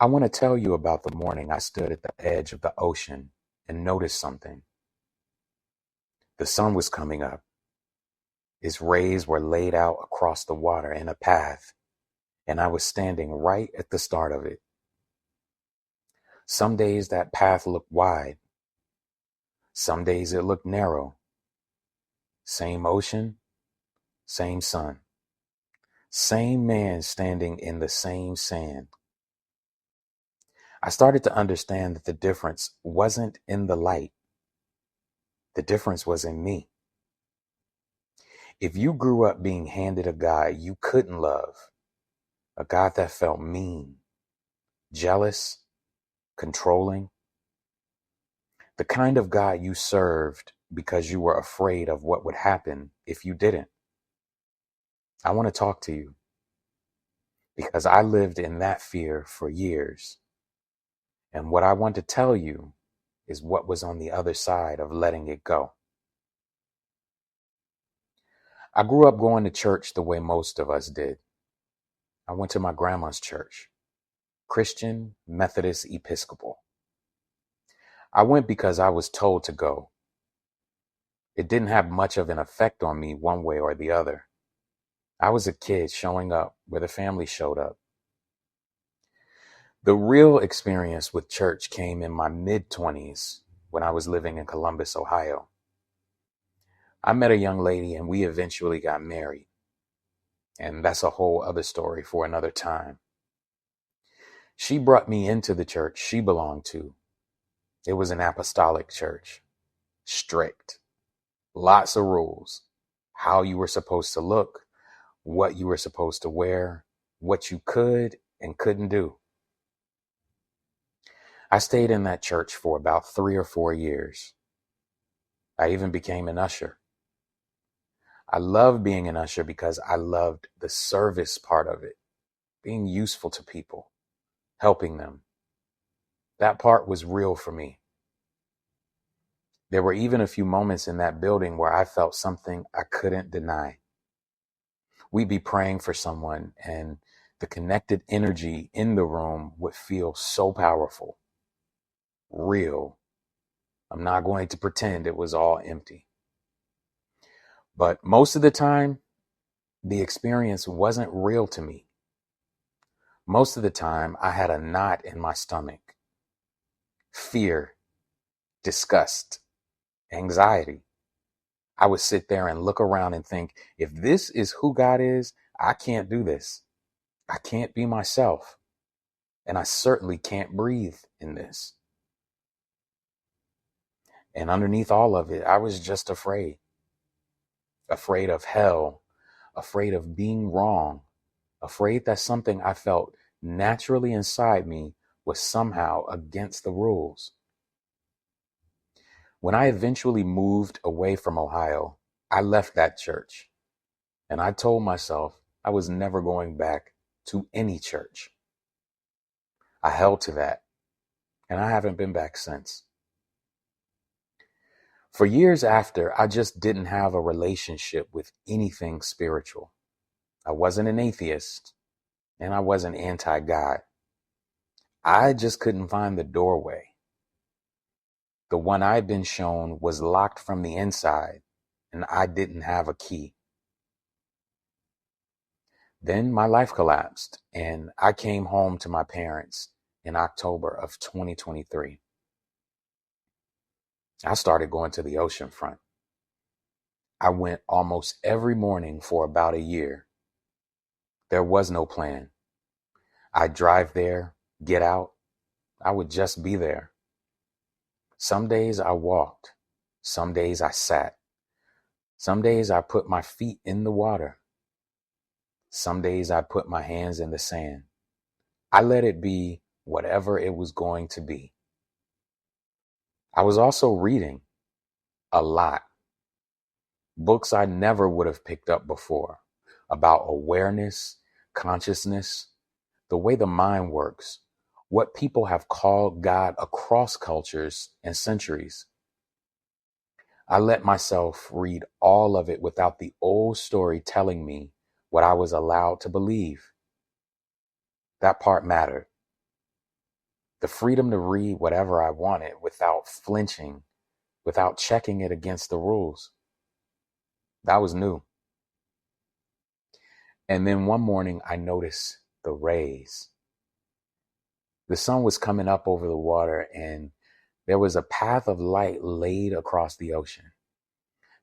I want to tell you about the morning I stood at the edge of the ocean and noticed something. The sun was coming up. Its rays were laid out across the water in a path, and I was standing right at the start of it. Some days that path looked wide. Some days it looked narrow. Same ocean, same sun. Same man standing in the same sand. I started to understand that the difference wasn't in the light. The difference was in me. If you grew up being handed a God you couldn't love, a God that felt mean, jealous, controlling, the kind of God you served because you were afraid of what would happen if you didn't, I want to talk to you because I lived in that fear for years. And what I want to tell you is what was on the other side of letting it go. I grew up going to church the way most of us did. I went to my grandma's church, Christian Methodist Episcopal. I went because I was told to go. It didn't have much of an effect on me one way or the other. I was a kid showing up where the family showed up. The real experience with church came in my mid-20s when I was living in Columbus, Ohio. I met a young lady and we eventually got married. And that's a whole other story for another time. She brought me into the church she belonged to. It was an apostolic church. Strict. Lots of rules. How you were supposed to look, what you were supposed to wear, what you could and couldn't do. I stayed in that church for about 3 or 4 years. I even became an usher. I loved being an usher because I loved the service part of it, being useful to people, helping them. That part was real for me. There were even a few moments in that building where I felt something I couldn't deny. We'd be praying for someone and the connected energy in the room would feel so powerful, real. I'm not going to pretend it was all empty. But most of the time, the experience wasn't real to me. Most of the time, I had a knot in my stomach. Fear, disgust, anxiety. I would sit there and look around and think, if this is who God is, I can't do this. I can't be myself. And I certainly can't breathe in this. And underneath all of it, I was just afraid. Afraid of hell, afraid of being wrong, afraid that something I felt naturally inside me was somehow against the rules. When I eventually moved away from Ohio, I left that church and I told myself I was never going back to any church. I held to that and I haven't been back since. For years after, I just didn't have a relationship with anything spiritual. I wasn't an atheist and I wasn't anti-God. I just couldn't find the doorway. The one I'd been shown was locked from the inside and I didn't have a key. Then my life collapsed and I came home to my parents in October of 2023. I started going to the oceanfront. I went almost every morning for about a year. There was no plan. I'd drive there, get out. I would just be there. Some days I walked. Some days I sat. Some days I put my feet in the water. Some days I put my hands in the sand. I let it be whatever it was going to be. I was also reading a lot. Books I never would have picked up before about awareness, consciousness, the way the mind works, what people have called God across cultures and centuries. I let myself read all of it without the old story telling me what I was allowed to believe. That part mattered. the freedom to read whatever I wanted without flinching, without checking it against the rules. That was new. And then one morning I noticed the rays. The sun was coming up over the water and there was a path of light laid across the ocean.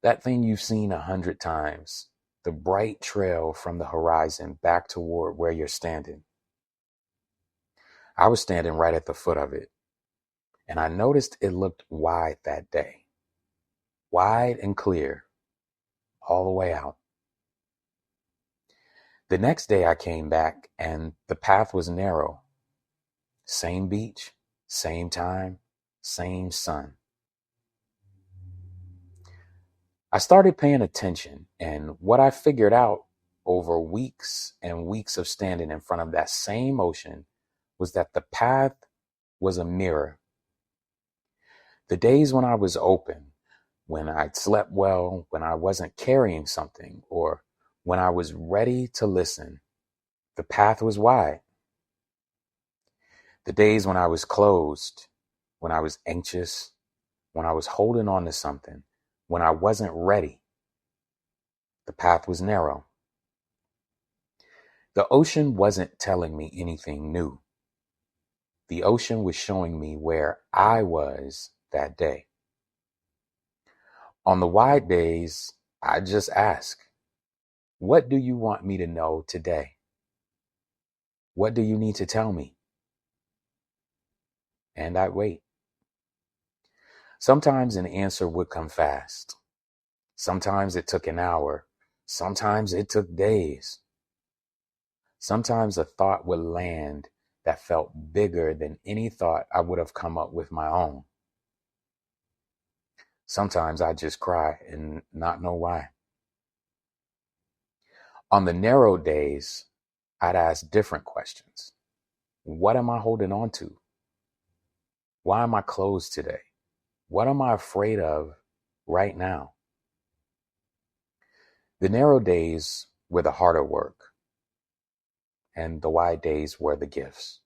That thing you've seen 100 times, the bright trail from the horizon back toward where you're standing. I was standing right at the foot of it, and I noticed it looked wide that day. Wide and clear, all the way out. The next day I came back and the path was narrow. Same beach, same time, same sun. I started paying attention, and what I figured out over weeks and weeks of standing in front of that same ocean was that the path was a mirror. The days when I was open, when I slept well, when I wasn't carrying something, or when I was ready to listen, the path was wide. The days when I was closed, when I was anxious, when I was holding on to something, when I wasn't ready, the path was narrow. The ocean wasn't telling me anything new. The ocean was showing me where I was that day. On the wide days, I just ask, what do you want me to know today? What do you need to tell me? And I'd wait. Sometimes an answer would come fast. Sometimes it took an hour. Sometimes it took days. Sometimes a thought would land that felt bigger than any thought I would have come up with my own. Sometimes I just cry and not know why. On the narrow days, I'd ask different questions. What am I holding on to? Why am I closed today? What am I afraid of right now? The narrow days were the harder work, and the wide days were the gifts.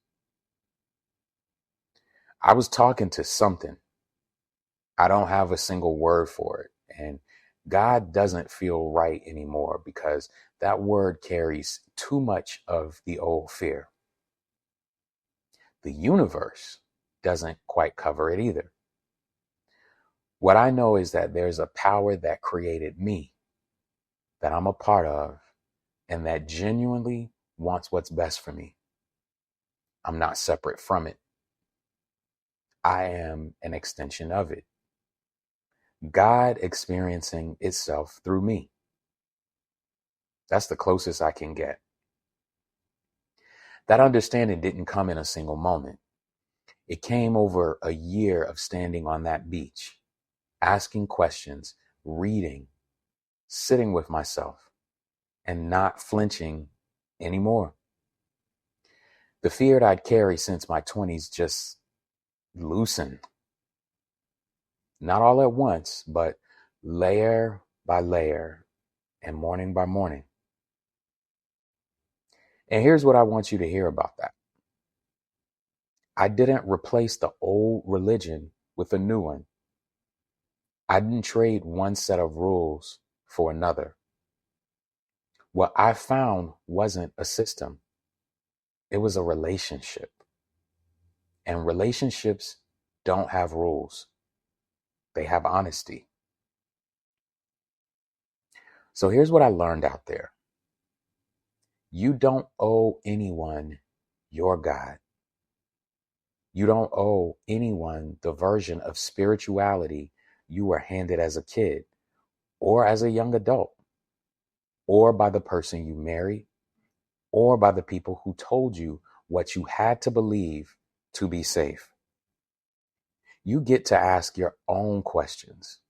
I was talking to something. I don't have a single word for it, and God doesn't feel right anymore because that word carries too much of the old fear. The universe doesn't quite cover it either. What I know is that there's a power that created me, that I'm a part of, and that genuinely wants what's best for me. I'm not separate from it. I am an extension of it. God experiencing itself through me. That's the closest I can get. That understanding didn't come in a single moment. It came over a year of standing on that beach, asking questions, reading, sitting with myself, and not flinching anymore. The fear I'd carried since my 20s just loosened. Not all at once, but layer by layer and morning by morning. And here's what I want you to hear about that. I didn't replace the old religion with a new one. I didn't trade one set of rules for another. What I found wasn't a system. It was a relationship. And relationships don't have rules. They have honesty. So here's what I learned out there. You don't owe anyone your God. You don't owe anyone the version of spirituality you were handed as a kid or as a young adult, or by the person you married, or by the people who told you what you had to believe to be safe. You get to ask your own questions.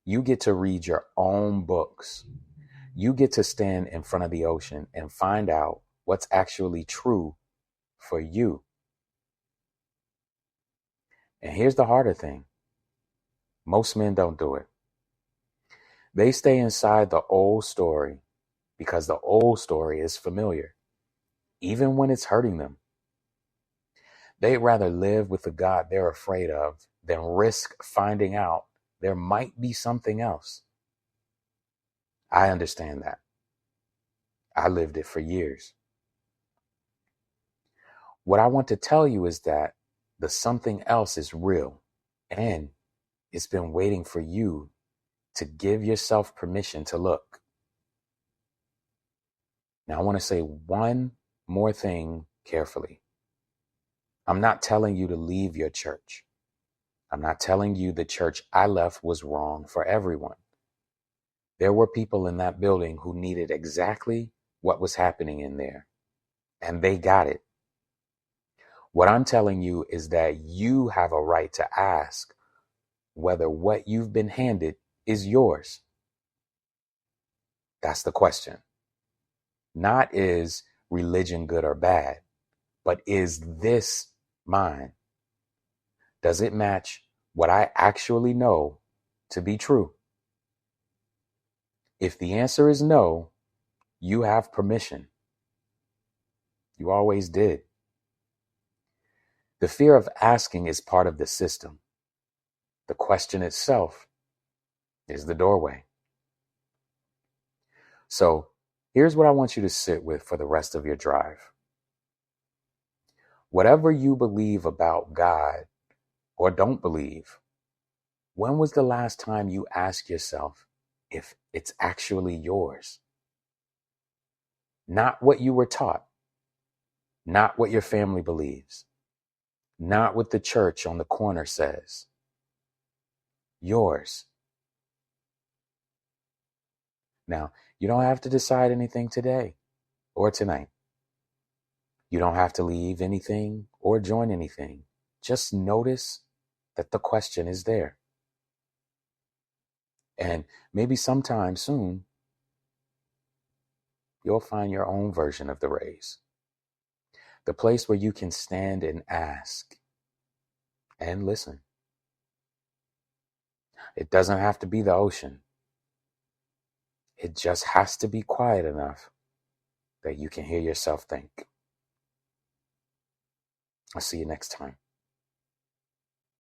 You get to read your own books. You get to stand in front of the ocean and find out what's actually true for you. And here's the harder thing. Most men don't do it. They stay inside the old story because the old story is familiar, even when it's hurting them. They'd rather live with the God they're afraid of than risk finding out there might be something else. I understand that. I lived it for years. What I want to tell you is that the something else is real, and it's been waiting for you to give yourself permission to look. Now, I want to say one more thing carefully. I'm not telling you to leave your church. I'm not telling you the church I left was wrong for everyone. There were people in that building who needed exactly what was happening in there, and they got it. What I'm telling you is that you have a right to ask whether what you've been handed is yours. That's the question. Not is religion good or bad, but is this mine? Does it match what I actually know to be true? If the answer is no, you have permission. You always did. The fear of asking is part of the system. The question itself is the doorway. So here's what I want you to sit with for the rest of your drive. Whatever you believe about God or don't believe, when was the last time you asked yourself if it's actually yours? Not what you were taught, not what your family believes, not what the church on the corner says. Yours. Now, you don't have to decide anything today or tonight. You don't have to leave anything or join anything. Just notice that the question is there. And maybe sometime soon, you'll find your own version of the raise. The place where you can stand and ask and listen. It doesn't have to be the ocean. It just has to be quiet enough that you can hear yourself think. I'll see you next time.